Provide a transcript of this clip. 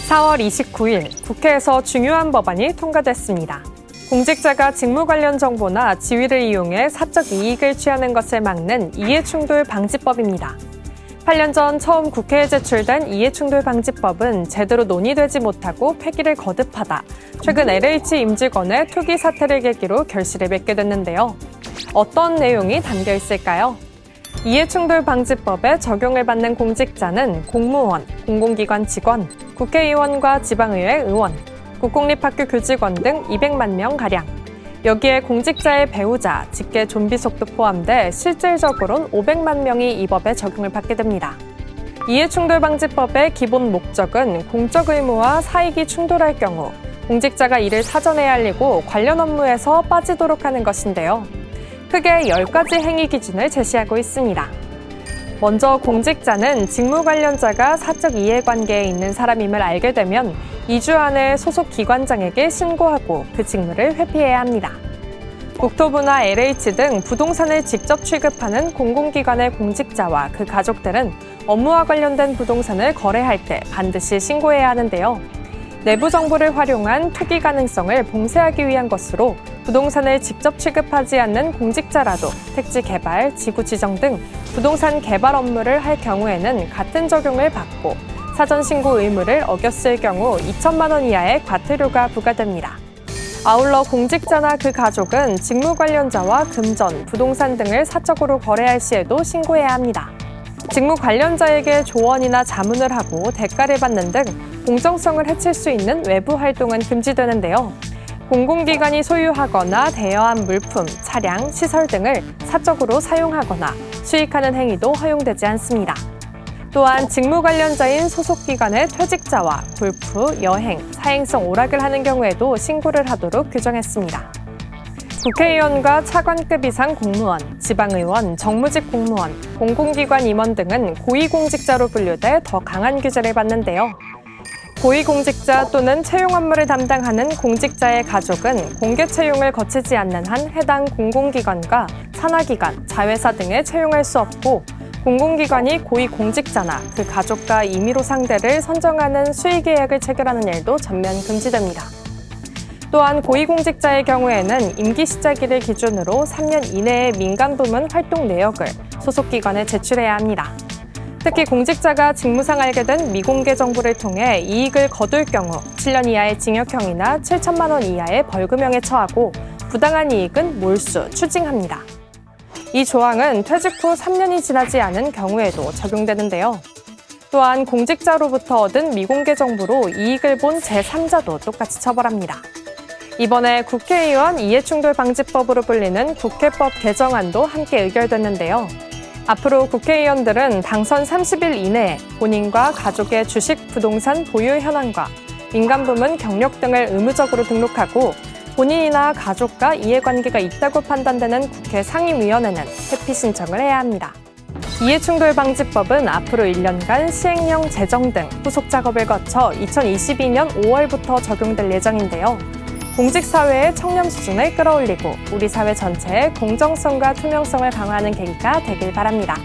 4월 29일 국회에서 중요한 법안이 통과됐습니다. 공직자가 직무 관련 정보나 지위를 이용해 사적 이익을 취하는 것을 막는 이해충돌 방지법입니다. 8년 전 처음 국회에 제출된 이해충돌 방지법은 제대로 논의되지 못하고 폐기를 거듭하다 최근 LH 임직원의 투기 사태를 계기로 결실을 맺게 됐는데요. 어떤 내용이 담겨 있을까요? 이해충돌 방지법에 적용을 받는 공직자는 공무원, 공공기관 직원, 국회의원과 지방의회 의원, 국공립학교 교직원 등 200만 명가량. 여기에 공직자의 배우자, 직계 좀비속도 포함돼 실질적으로는 500만 명이 이 법에 적용을 받게 됩니다. 이해충돌방지법의 기본 목적은 공적 의무와 사익이 충돌할 경우 공직자가 이를 사전에 알리고 관련 업무에서 빠지도록 하는 것인데요. 크게 10가지 행위 기준을 제시하고 있습니다. 먼저 공직자는 직무 관련자가 사적 이해관계에 있는 사람임을 알게 되면 2주 안에 소속 기관장에게 신고하고 그 직무를 회피해야 합니다. 국토부나 LH 등 부동산을 직접 취급하는 공공기관의 공직자와 그 가족들은 업무와 관련된 부동산을 거래할 때 반드시 신고해야 하는데요. 내부 정보를 활용한 투기 가능성을 봉쇄하기 위한 것으로 부동산을 직접 취급하지 않는 공직자라도 택지 개발, 지구 지정 등 부동산 개발 업무를 할 경우에는 같은 적용을 받고 사전 신고 의무를 어겼을 경우 2천만 원 이하의 과태료가 부과됩니다. 아울러 공직자나 그 가족은 직무 관련자와 금전, 부동산 등을 사적으로 거래할 시에도 신고해야 합니다. 직무 관련자에게 조언이나 자문을 하고 대가를 받는 등 공정성을 해칠 수 있는 외부 활동은 금지되는데요. 공공기관이 소유하거나 대여한 물품, 차량, 시설 등을 사적으로 사용하거나 수익하는 행위도 허용되지 않습니다. 또한 직무 관련자인 소속기관의 퇴직자와 골프, 여행, 사행성 오락을 하는 경우에도 신고를 하도록 규정했습니다. 국회의원과 차관급 이상 공무원, 지방의원, 정무직 공무원, 공공기관 임원 등은 고위공직자로 분류돼 더 강한 규제를 받는데요. 고위공직자 또는 채용 업무를 담당하는 공직자의 가족은 공개 채용을 거치지 않는 한 해당 공공기관과 산하기관, 자회사 등에 채용할 수 없고 공공기관이 고위공직자나 그 가족과 임의로 상대를 선정하는 수의계약을 체결하는 일도 전면 금지됩니다. 또한 고위공직자의 경우에는 임기 시작일을 기준으로 3년 이내의 민간부문 활동 내역을 소속기관에 제출해야 합니다. 특히 공직자가 직무상 알게 된 미공개 정보를 통해 이익을 거둘 경우 7년 이하의 징역형이나 7천만 원 이하의 벌금형에 처하고 부당한 이익은 몰수, 추징합니다. 이 조항은 퇴직 후 3년이 지나지 않은 경우에도 적용되는데요. 또한 공직자로부터 얻은 미공개 정보로 이익을 본 제3자도 똑같이 처벌합니다. 이번에 국회의원 이해충돌 방지법으로 불리는 국회법 개정안도 함께 의결됐는데요. 앞으로 국회의원들은 당선 30일 이내에 본인과 가족의 주식, 부동산 보유 현황과 민간부문 경력 등을 의무적으로 등록하고 본인이나 가족과 이해관계가 있다고 판단되는 국회 상임위원회는 회피 신청을 해야 합니다. 이해충돌 방지법은 앞으로 1년간 시행령 제정 등 후속 작업을 거쳐 2022년 5월부터 적용될 예정인데요. 공직사회의 청렴 수준을 끌어올리고 우리 사회 전체의 공정성과 투명성을 강화하는 계기가 되길 바랍니다.